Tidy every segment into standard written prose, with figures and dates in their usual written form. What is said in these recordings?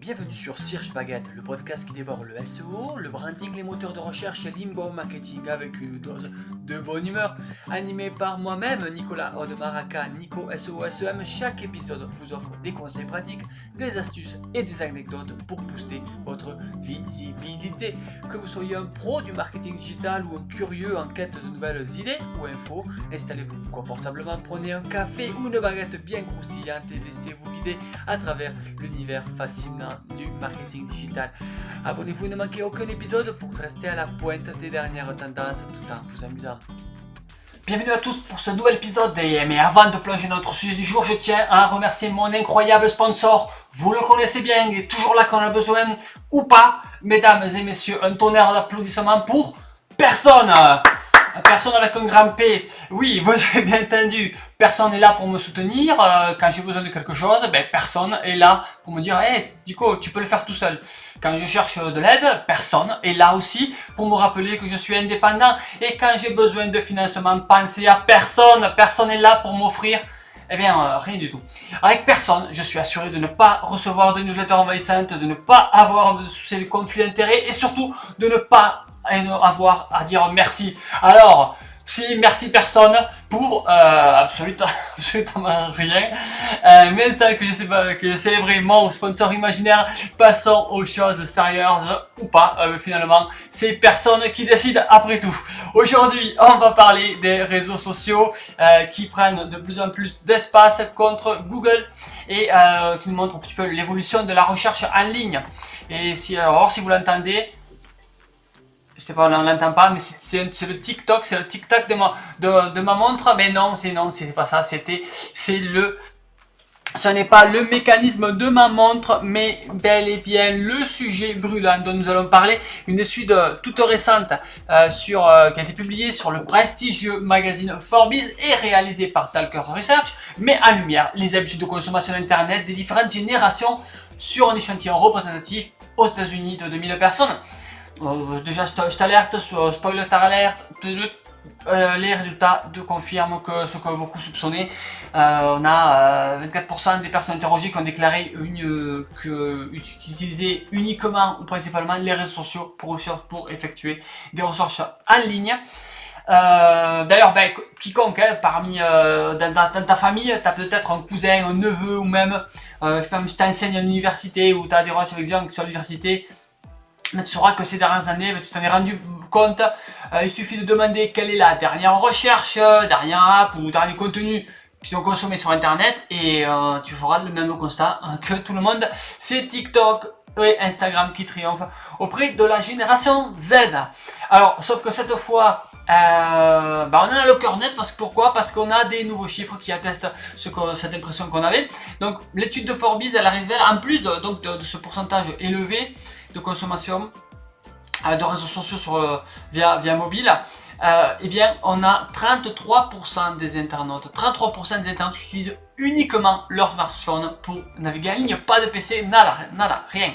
Bienvenue sur Search Baguette, le podcast qui dévore le SEO, le branding, les moteurs de recherche et l'inbound marketing avec une dose de bonne humeur. Animé par moi-même, Nicolas Audemaraka, Nico SEO SEM, chaque épisode vous offre des conseils pratiques, des astuces et des anecdotes pour booster votre visibilité. Que vous soyez un pro du marketing digital ou un curieux en quête de nouvelles idées ou infos, installez-vous confortablement, prenez un café ou une baguette bien croustillante et laissez-vous guider à travers l'univers fascinant du marketing digital. Abonnez-vous et ne manquez aucun épisode pour rester à la pointe des dernières tendances tout en vous amusant. Bienvenue à tous pour ce nouvel épisode mais avant de plonger dans notre sujet du jour, je tiens à remercier mon incroyable sponsor. Vous le connaissez bien, il est toujours là quand on a besoin ou pas. Mesdames et messieurs, un tonnerre d'applaudissements pour personne. Personne avec un grand P. Oui, vous avez bien entendu. Personne est là pour me soutenir. Quand j'ai besoin de quelque chose, personne est là pour me dire « Hey, Nico, tu peux le faire tout seul ». Quand je cherche de l'aide, personne est là aussi pour me rappeler que je suis indépendant. Et quand j'ai besoin de financement, pensez à personne. Personne est là pour m'offrir rien du tout. Avec personne, je suis assuré de ne pas recevoir de newsletters envahissantes, de ne pas avoir de soucis de conflit d'intérêts et surtout de ne pas avoir à dire merci. Alors, si merci personne pour absolument rien. Mais ça que je sais pas, que célébrer mon sponsor imaginaire, passons aux choses sérieuses ou pas. Finalement, c'est personne qui décide après tout. Aujourd'hui, on va parler des réseaux sociaux qui prennent de plus en plus d'espace contre Google et qui nous montrent un petit peu l'évolution de la recherche en ligne. Et si vous l'entendez, je sais pas, on l'entend pas, mais c'est le TikTok, c'est le tic-tac de ma montre. Mais non, c'est pas ça, ce n'est pas le mécanisme de ma montre, mais bel et bien le sujet brûlant dont nous allons parler. Une étude toute récente qui a été publiée sur le prestigieux magazine Forbes et réalisée par Talker Research, met en lumière les habitudes de consommation d'internet des différentes générations sur un échantillon représentatif aux États-Unis de 2000 personnes. Déjà, je t'alerte, spoiler alerte, les résultats confirment que ce que beaucoup soupçonnaient. On a 24% des personnes interrogées qui ont déclaré qu'ils utilisaient uniquement ou principalement les réseaux sociaux pour effectuer des recherches en ligne. D'ailleurs, quiconque parmi dans ta famille, tu as peut-être un cousin, un neveu ou même, je sais pas, si tu enseignes à l'université ou tu as des relations avec des gens sur l'université. Mais tu sauras que ces dernières années, tu t'en es rendu compte. Il suffit de demander quelle est la dernière recherche, dernière app ou dernier contenu qui sont consommés sur internet et tu feras le même constat que tout le monde. C'est TikTok et Instagram qui triomphent auprès de la génération Z. Alors, sauf que cette fois, on a le cœur net. Pourquoi ? Parce qu'on a des nouveaux chiffres qui attestent cette impression qu'on avait. Donc, l'étude de Forbes, elle révèle en plus de ce pourcentage élevé de consommation de réseaux sociaux via mobile, on a 33% des internautes. 33% des internautes qui utilisent uniquement leur smartphone pour naviguer en ligne, pas de PC, nada, rien.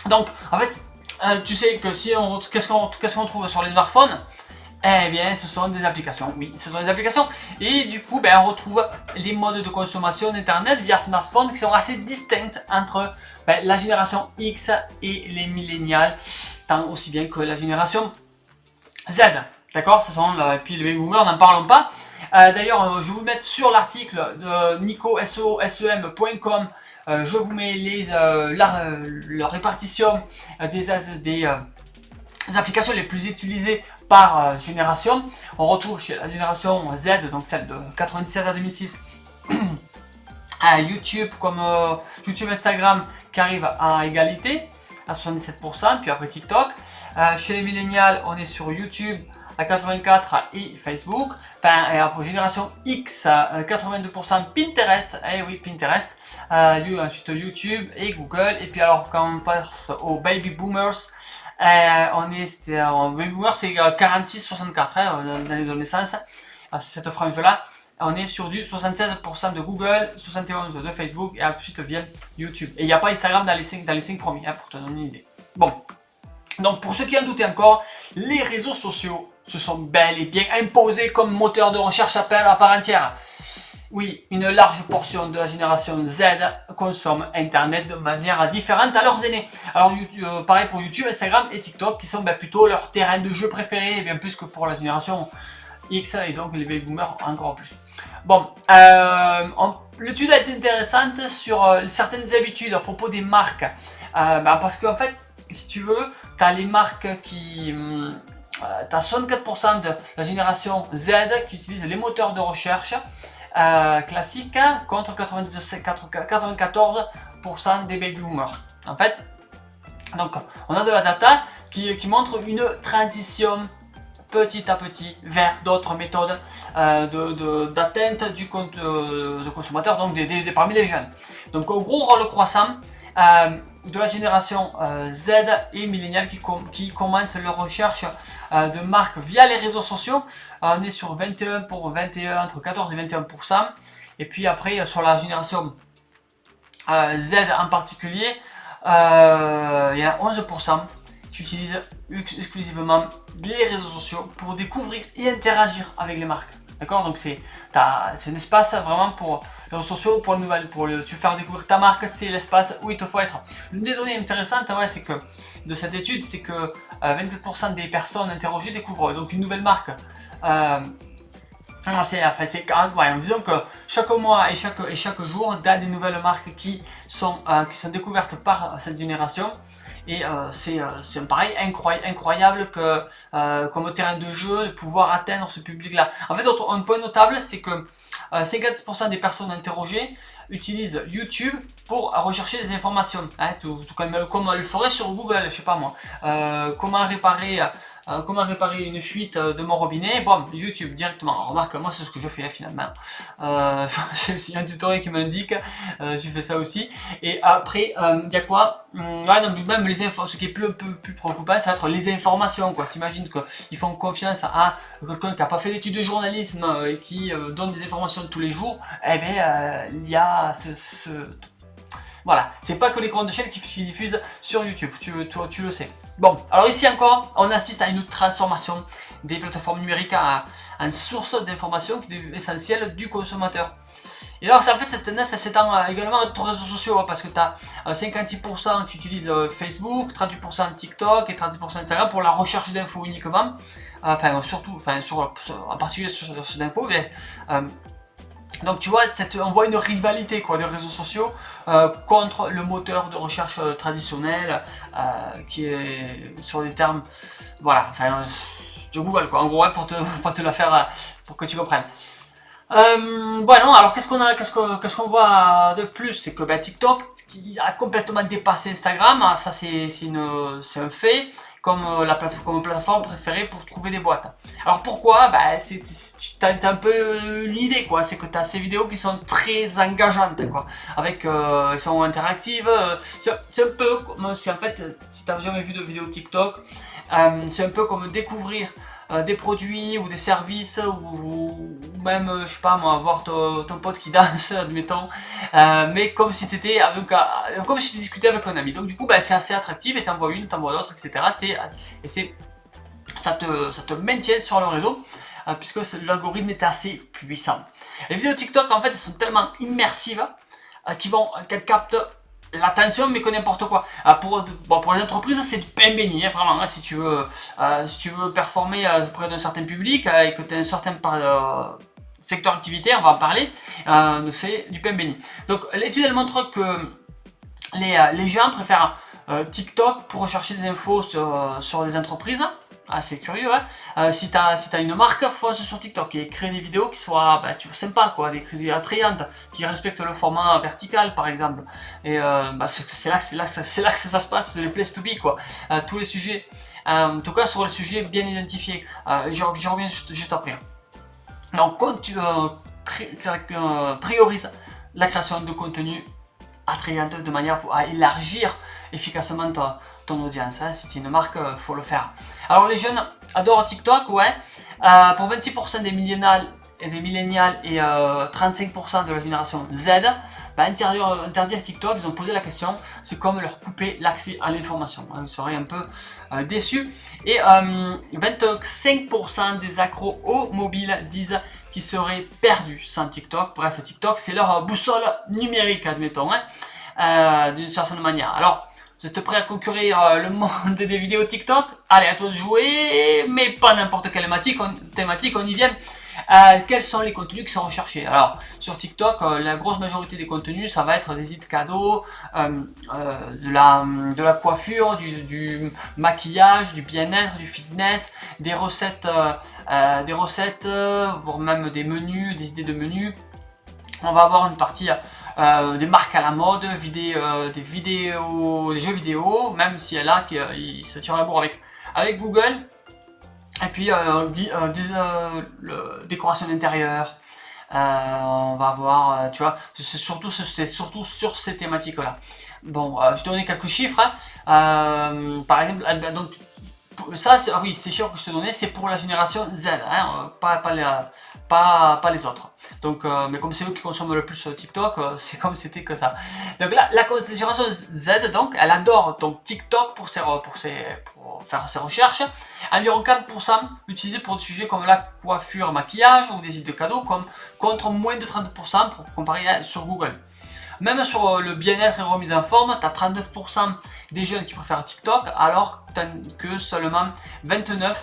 Donc, en fait, tu sais que qu'est-ce qu'on trouve sur les smartphones ? Ce sont des applications, oui, ce sont des applications. Et du coup, on retrouve les modes de consommation d'internet via smartphone qui sont assez distincts entre la génération X et les millénials, tant aussi bien que la génération Z. D'accord, ce sont et puis les baby boomers, n'en parlons pas. D'ailleurs, je vais vous mettre sur l'article de nicoseo.com. Je vous mets la répartition des applications les plus utilisées par génération. On retrouve chez la génération Z, donc celle de 97 à 2006, YouTube comme YouTube, Instagram qui arrive à égalité à 77%, puis après TikTok. Chez les millénials, on est sur YouTube à 84 et Facebook. Et après génération X, 82% Pinterest. Oui, Pinterest. Ensuite YouTube et Google. Et puis alors quand on passe aux baby boomers, baby boomer c'est 46-64 l'année de naissance, cette frange-là. On est sur du 76% de Google, 71% de Facebook et ensuite vient YouTube. Et il n'y a pas Instagram dans les 5 premiers, pour te donner une idée. Bon, donc pour ceux qui en doutaient encore, les réseaux sociaux se sont bel et bien imposés comme moteur de recherche à part entière. Oui, une large portion de la génération Z consomme Internet de manière différente à leurs aînés. Alors, pareil pour YouTube, Instagram et TikTok, qui sont plutôt leur terrain de jeu préféré, bien plus que pour la génération X, et donc les baby boomers encore plus. Bon, l'étude a été intéressante sur certaines habitudes à propos des marques. Parce qu'en fait, si tu veux, tu as les marques qui... tu as 64% de la génération Z qui utilisent les moteurs de recherche classiques contre 94% des baby boomers. En fait, donc on a de la data qui montre une transition petit à petit vers d'autres méthodes d'atteinte du compte de consommateur, donc parmi les jeunes. Donc au gros rôle croissant de la génération Z et millénial qui commencent leur recherche de marques via les réseaux sociaux. On est sur 21 entre 14 et 21%. Et puis après sur la génération Z en particulier, il y a 11% qui utilisent exclusivement les réseaux sociaux pour découvrir et interagir avec les marques. D'accord? Donc c'est un espace vraiment pour les réseaux sociaux, pour les nouvelles, tu faire découvrir ta marque, c'est l'espace où il te faut être. L'une des données intéressantes, c'est que de cette étude, c'est que 24% des personnes interrogées découvrent donc une nouvelle marque. Disons que chaque mois et chaque jour, il y a des nouvelles marques qui sont découvertes par cette génération. Et c'est pareil incroyable que comme terrain de jeu de pouvoir atteindre ce public-là. En fait, un point notable, c'est que 50% des personnes interrogées utilisent YouTube pour rechercher des informations. Tout comme elle le ferait sur Google, je sais pas moi. Comment réparer une fuite de mon robinet, bon, YouTube directement. Remarque, moi c'est ce que je fais finalement. J'ai aussi un tutoriel qui m'indique, j'ai fait ça aussi. Et après, il y a quoi? Même les infos, ce qui est plus préoccupant, ça va être les informations. S'imagine qu'ils font confiance à quelqu'un qui n'a pas fait d'études de journalisme et qui donne des informations tous les jours. Eh bien, il y a voilà, c'est pas que les grandes chaînes qui diffusent sur YouTube, tu le sais. Bon, alors ici encore, on assiste à une transformation des plateformes numériques en source d'information qui est essentielle du consommateur. Et alors, en fait, cette tendance s'étend également à d'autres réseaux sociaux, parce que tu as 56% qui utilisent Facebook, 38% TikTok et 30% Instagram pour la recherche d'infos uniquement. En particulier sur la recherche d'infos, mais... donc tu vois, on voit une rivalité des réseaux sociaux contre le moteur de recherche traditionnel qui est sur des termes, de Google en gros, pour te la faire, pour que tu comprennes. Alors qu'est-ce qu'on voit de plus, c'est que TikTok qui a complètement dépassé Instagram, ça c'est un fait. Comme plateforme préférée pour trouver des boîtes. Alors pourquoi? Tu as un peu l'idée, c'est que tu as ces vidéos qui sont très engageantes, elles sont interactives, c'est un peu comme si, en fait, si tu n'as jamais vu de vidéo TikTok, c'est un peu comme découvrir des produits ou des services, ou même, je sais pas moi, voir ton pote qui danse, admettons, mais comme si tu discutais avec un ami. Donc du coup, c'est assez attractif, et t'en vois une, t'en vois d'autres, etc. Ça te maintient sur le réseau, puisque l'algorithme est assez puissant. Les vidéos TikTok, en fait, elles sont tellement immersives qu'elles captent l'attention, mais que n'importe quoi. Pour les entreprises, c'est du pain béni, vraiment. Si tu veux performer auprès d'un certain public et que tu as un certain secteur d'activité, on va en parler, c'est du pain béni. Donc l'étude, elle montre que les gens préfèrent TikTok pour rechercher des infos sur les entreprises. C'est curieux, si tu as une marque, fonce sur TikTok et crée des vidéos qui soient sympas, des vidéos attrayantes, qui respectent le format vertical par exemple. Et c'est là que ça se passe, c'est le place to be, tous les sujets, en tout cas sur les sujets bien identifiés. J'y reviens juste après. Donc priorise la création de contenu attrayant de manière à élargir efficacement ton audience. Si tu es une marque, faut le faire. Alors les jeunes adorent TikTok, pour 26% des millénials et 35% de la génération Z, interdire TikTok, ils ont posé la question, c'est comme leur couper l'accès à l'information. Ils seraient un peu déçus. Et 25% des accros au mobile disent qui seraient perdus sans TikTok. Bref, TikTok, c'est leur boussole numérique, admettons, d'une certaine manière. Alors, vous êtes prêts à concourir le monde des vidéos TikTok? Allez, à toi de jouer, mais pas n'importe quelle thématique, on y vient. Quels sont les contenus qui sont recherchés? Alors, sur TikTok, la grosse majorité des contenus, ça va être des idées de cadeaux, de la coiffure, du maquillage, du bien-être, du fitness, des recettes, voire même des menus, des idées de menus. On va avoir une partie des marques à la mode, des jeux vidéo, même si là qui se tire la bourre avec Google. Et puis décoration d'intérieur. On va voir, tu vois, c'est surtout sur ces thématiques-là. Bon, je te donnais quelques chiffres. Par exemple, donc ça, oui, ces chiffres que je te donnais, c'est pour la génération Z, pas les autres. Donc, mais comme c'est eux qui consomment le plus TikTok, c'est comme c'était que ça. Donc là, la génération Z, donc, elle adore donc TikTok pour faire ses recherches. Environ 4% l'utiliser pour des sujets comme la coiffure, maquillage ou des idées de cadeaux, contre moins de 30% pour comparer sur Google. Même sur le bien-être et remise en forme, tu as 39% des jeunes qui préfèrent TikTok, alors que seulement 29%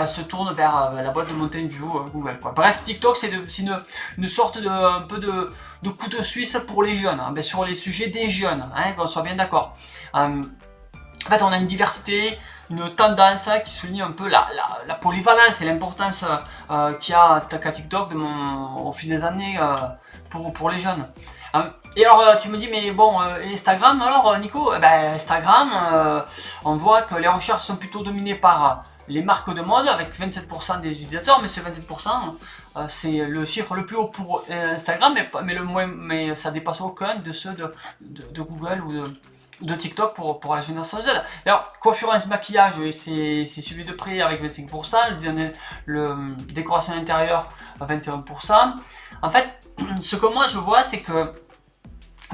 se tournent vers la boîte de Mountain View Google, quoi. Bref, TikTok, c'est une sorte un peu de couteau suisse pour les jeunes, sur les sujets des jeunes, qu'on soit bien d'accord. En fait, on a une diversité, une tendance qui souligne un peu la polyvalence et l'importance qu'a TikTok au fil des années pour les jeunes. Et alors tu me dis, mais bon, Instagram alors Nico? Instagram, on voit que les recherches sont plutôt dominées par les marques de mode avec 27% des utilisateurs, mais ce 27% c'est le chiffre le plus haut pour Instagram, mais ça dépasse aucun de ceux de Google ou de TikTok pour la génération Z. Alors, coiffure et maquillage, c'est suivi de près avec 25%, le décoration intérieure 21%. En fait, ce que moi je vois, c'est que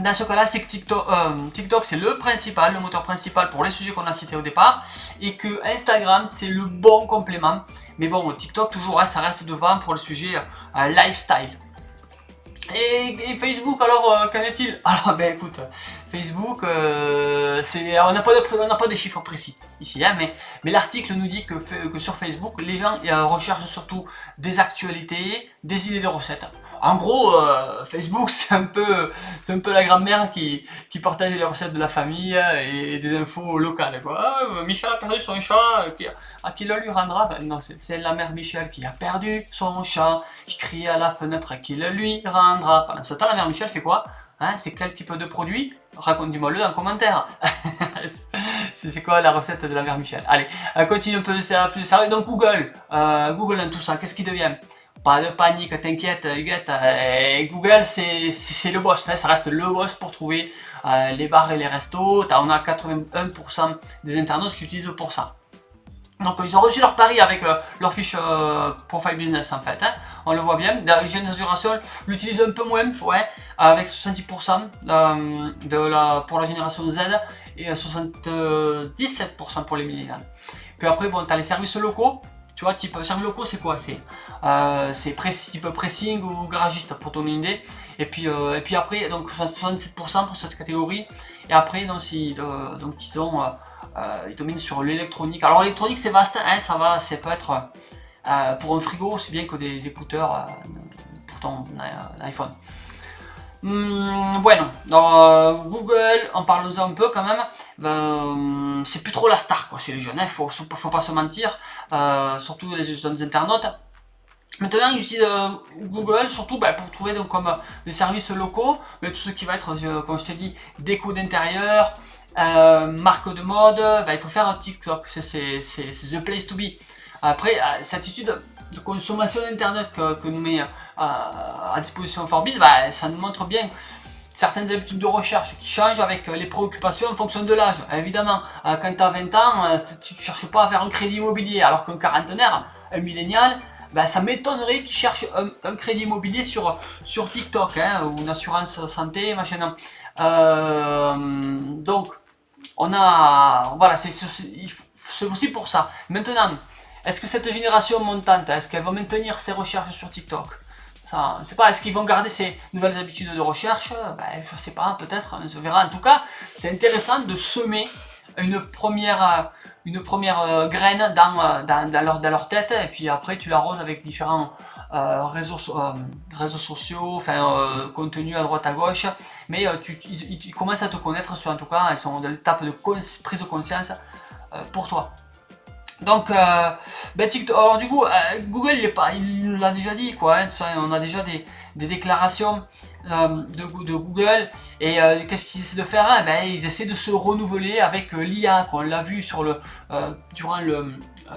dans ce cas-là, c'est que TikTok c'est le moteur principal pour les sujets qu'on a cités au départ, et que Instagram c'est le bon complément. Mais bon, TikTok toujours, ça reste devant pour le sujet lifestyle. Et Facebook, alors qu'en est-il? Alors écoute, Facebook, on n'a pas de chiffres précis ici, mais l'article nous dit que sur Facebook, les gens recherchent surtout des actualités, des idées de recettes. En gros, Facebook, c'est un peu la grand-mère qui partage les recettes de la famille et des infos locales, quoi. Ah, Michel a perdu son chat, à qui le lui rendra? Non, c'est la mère Michel qui a perdu son chat, qui crie à la fenêtre qui le lui rendra. Pendant ce temps, la mère Michel fait quoi? C'est quel type de produit? Raconte-moi-le en commentaire. C'est quoi la recette de la mère Michel? Allez, continue un peu plus sérieux. Donc Google dans tout ça, qu'est-ce qui devient? Pas de panique, t'inquiète Huguette, Google c'est le boss, ça reste le boss pour trouver les bars et les restos. On a 81% des internautes qui utilisent pour ça. Donc ils ont reçu leur pari avec leur fiche Profile Business en fait, on le voit bien. La jeune génération l'utilise un peu moins, avec 70% pour la génération Z et 77% pour les millénials. Puis après, bon, tu as les services locaux. Tu vois, type services locaux, c'est quoi? C'est type pressing ou garagiste pour donner une idée. Et puis après, donc 67% pour cette catégorie. Et après, donc ils dominent sur l'électronique. Alors l'électronique c'est vaste, ça peut être pour un frigo aussi bien que des écouteurs pour ton iPhone. Bueno, dans Google, on parle un peu quand même, c'est plus trop la star quoi chez les jeunes, faut pas se mentir, surtout les jeunes internautes. Maintenant ils utilisent Google surtout pour trouver donc, comme des services locaux, mais tout ce qui va être, comme je t'ai dit, déco d'intérieur, marque de mode, il préfère TikTok, c'est the place to be. Après, cette attitude de consommation d'internet que nous met à disposition Forbes, ça nous montre bien certaines habitudes de recherche qui changent avec les préoccupations en fonction de l'âge. Évidemment, quand tu as 20 ans, tu ne cherches pas à faire un crédit immobilier, alors qu'un quarantenaire, un millénial, ça m'étonnerait qu'il cherche un crédit immobilier sur TikTok, ou une assurance santé, machin. Donc, c'est aussi pour ça. Maintenant, est-ce que cette génération montante, est-ce qu'elle va maintenir ses recherches sur TikTok? Ça, c'est pas, est-ce qu'ils vont garder ces nouvelles habitudes de recherche? Ben, je sais pas, peut-être, on se verra. En tout cas, c'est intéressant de semer une première graine dans leur tête, et puis après tu l'arroses avec différents réseaux sociaux, enfin contenus à droite à gauche, mais ils commencent à te connaître, en tout cas, ils sont dans l'étape de prise de conscience pour toi. Donc, TikTok, alors du coup, Google, il l'a déjà dit, quoi, hein, tout ça, on a déjà des déclarations de Google, et qu'est-ce qu'ils essaient de faire, hein, ils essaient de se renouveler avec l'IA, on l'a vu sur durant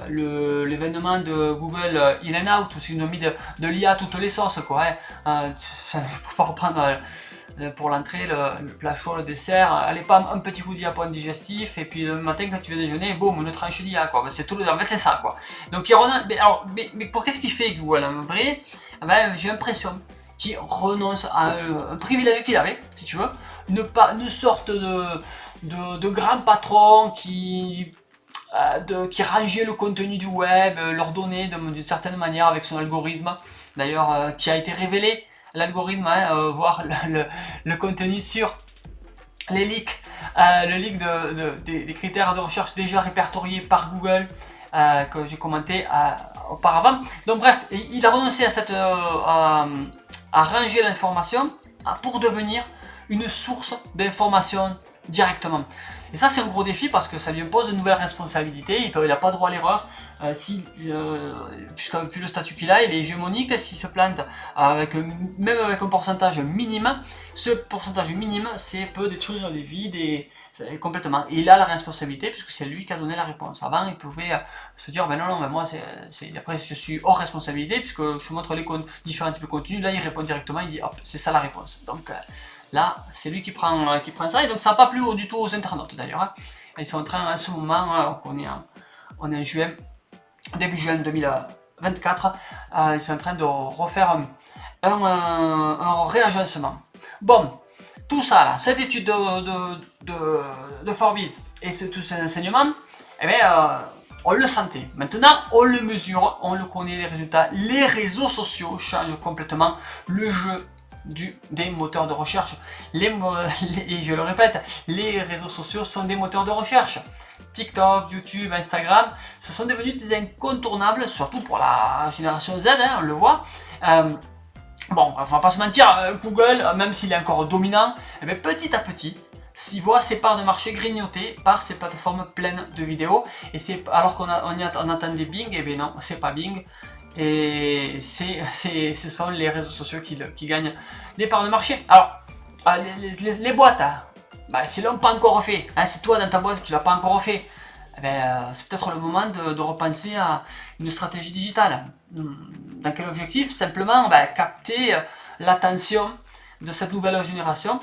l'événement de Google In and Out, où ils ont mis de l'IA toutes les sauces, quoi, hein, pour pas reprendre pour l'entrée, le plat chaud, le dessert, allez pas un petit coup d'IA digestif, et puis le matin quand tu veux déjeuner, boum, une tranche d'IA, quoi. C'est tout, en fait c'est ça, quoi. Donc mais pour qu'est-ce qu'il fait Google en vrai? J'ai l'impression qu'il renonce à un privilège qu'il avait, si tu veux, une sorte de grand patron qui rangeait le contenu du web, leur donnait d'une certaine manière avec son algorithme, d'ailleurs qui a été révélé, l'algorithme, hein, voir le contenu sur les leaks, le leak des critères de recherche déjà répertoriés par Google, que j'ai commenté auparavant. Donc bref, il a renoncé à ranger l'information pour devenir une source d'information directement. Et ça c'est un gros défi parce que ça lui impose de nouvelles responsabilités, il n'a pas droit à l'erreur, puisque vu le statut qu'il a, il est hégémonique, s'il se plante même avec un pourcentage minime, ce pourcentage minime peut détruire des vies complètement. Et il a la responsabilité puisque c'est lui qui a donné la réponse. Avant il pouvait se dire non, mais moi après je suis hors responsabilité puisque je montre les différents types de contenus, là il répond directement, il dit hop, c'est ça la réponse. Donc là, c'est lui qui prend ça, et donc ça n'a pas plu du tout aux internautes d'ailleurs. Hein. Ils sont en train, en ce moment, on est en juin, début juin 2024, ils sont en train de refaire un réagencement. Bon, tout ça là, cette étude de Forbes et tous ces enseignements, on le sentait. Maintenant, on le mesure, on le connaît, les résultats. Les réseaux sociaux changent complètement le jeu des moteurs de recherche. Et je le répète, les réseaux sociaux sont des moteurs de recherche. TikTok, YouTube, Instagram, ce sont devenus des incontournables, surtout pour la génération Z, hein, on le voit. Bon, on va pas se mentir, Google, même s'il est encore dominant, petit à petit, s'il voit ses parts de marché grignotées par ces plateformes pleines de vidéos, et alors qu'on attendait Bing, et non, c'est pas Bing. Et ce sont les réseaux sociaux qui gagnent des parts de marché. Alors, les boîtes, s'ils ne l'ont pas encore fait, hein, si toi dans ta boîte tu ne l'as pas encore fait, c'est peut-être le moment de repenser à une stratégie digitale. Dans quel objectif? Simplement capter l'attention de cette nouvelle génération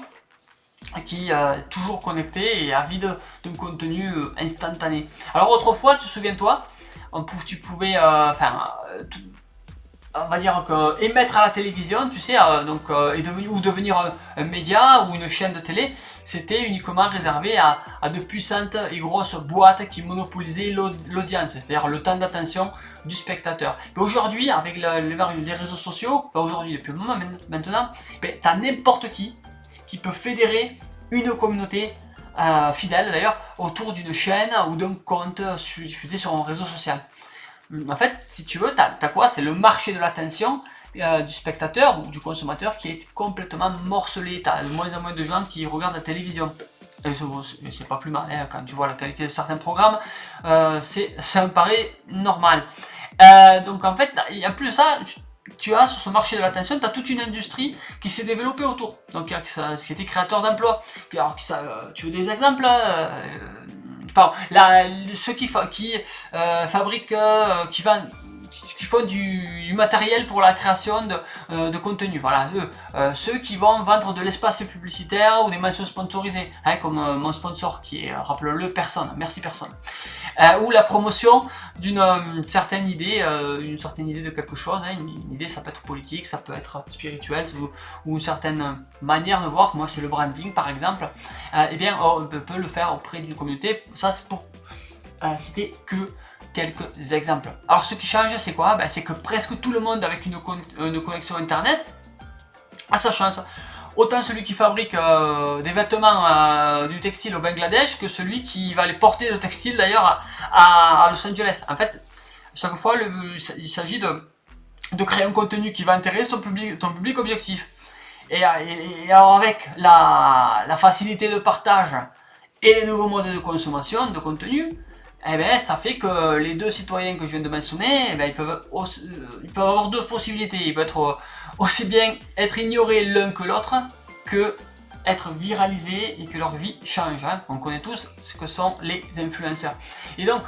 qui est toujours connectée et avide d'un contenu instantané. Alors autrefois, tu souviens-toi, tu pouvais on va dire que émettre à la télévision, tu sais, ou devenir un média ou une chaîne de télé, c'était uniquement réservé à de puissantes et grosses boîtes qui monopolisaient l'audience, c'est-à-dire le temps d'attention du spectateur. Aujourd'hui, avec les réseaux sociaux, aujourd'hui depuis un moment maintenant, tu as n'importe qui peut fédérer une communauté fidèle d'ailleurs autour d'une chaîne ou d'un compte diffusé sur un réseau social. En fait, si tu veux, t'as quoi? C'est le marché de l'attention du spectateur ou du consommateur qui est complètement morcelé. T'as de moins en moins de gens qui regardent la télévision. Et c'est pas plus mal, hein, quand tu vois la qualité de certains programmes, ça me paraît normal. Donc en fait, en plus de ça, tu as sur ce marché de l'attention, tu as toute une industrie qui s'est développée autour. Donc qui était créateur d'emplois. Alors tu veux des exemples? Ceux qui fabriquent, qui font du matériel pour la création de contenu, voilà, ceux qui vont vendre de l'espace publicitaire ou des mentions sponsorisées, hein, comme mon sponsor qui est, rappelons-le, personne, merci personne, ou la promotion d'une certaine idée, de quelque chose, hein, une idée, ça peut être politique, ça peut être spirituel, ou une certaine manière de voir, moi c'est le branding par exemple, on peut le faire auprès d'une communauté. Ça c'est pour citer que quelques exemples. Alors ce qui change, c'est quoi? C'est que presque tout le monde avec une connexion internet a sa chance. Autant celui qui fabrique des vêtements du textile au Bangladesh que celui qui va aller porter le textile d'ailleurs à Los Angeles. En fait, chaque fois, il s'agit de créer un contenu qui va intéresser ton public objectif. Et alors avec la facilité de partage et les nouveaux modes de consommation de contenu, ça fait que les deux citoyens que je viens de mentionner, ils peuvent avoir deux possibilités. Ils peuvent être aussi bien être ignorés l'un que l'autre, que être viralisés et que leur vie change. On connaît tous ce que sont les influenceurs. Et donc,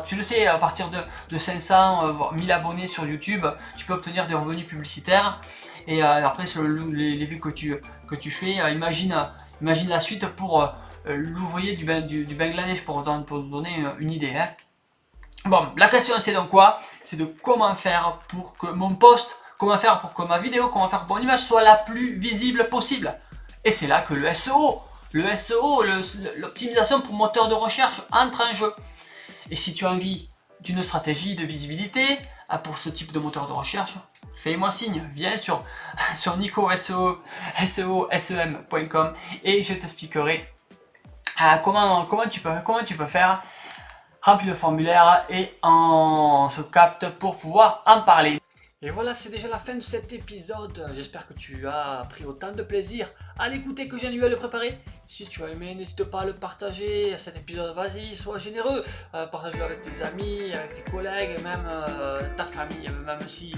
tu le sais, à partir de 500, voire 1000 abonnés sur YouTube, tu peux obtenir des revenus publicitaires. Et après, selon les vues que tu fais, imagine la suite pour l'ouvrier du Bangladesh, pour donner une idée. Bon, la question c'est donc quoi? C'est de comment faire pour que mon post, comment faire pour que ma vidéo, comment faire pour mon image soit la plus visible possible. Et c'est là que le SEO, l'optimisation pour moteur de recherche entre en jeu. Et si tu as envie d'une stratégie de visibilité pour ce type de moteur de recherche, fais-moi signe, viens sur nicoseo.com et je t'expliquerai comment tu peux faire. Remplis le formulaire et on se capte pour pouvoir en parler. Et voilà, c'est déjà la fin de cet épisode. J'espère que tu as pris autant de plaisir à l'écouter que j'ai eu à le préparer. Si tu as aimé, n'hésite pas à le partager. Cet épisode, vas-y, sois généreux. Partage-le avec tes amis, avec tes collègues, même ta famille, même si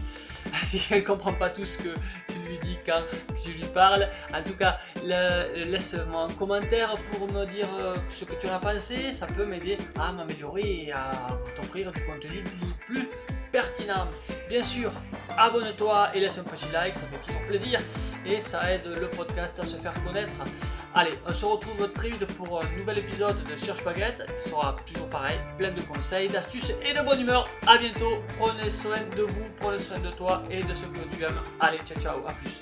elle ne comprend pas tout ce que tu lui dis quand tu lui parles. En tout cas, laisse-moi un commentaire pour me dire ce que tu en as pensé. Ça peut m'aider à m'améliorer et à t'offrir du contenu toujours plus pertinent. Bien sûr, abonne-toi et laisse un petit like, ça fait toujours plaisir et ça aide le podcast à se faire connaître. Allez, on se retrouve très vite pour un nouvel épisode de Cherche Baguette qui sera toujours pareil, plein de conseils, d'astuces et de bonne humeur. À bientôt, prenez soin de vous, prenez soin de toi et de ceux que tu aimes. Allez, ciao, à plus.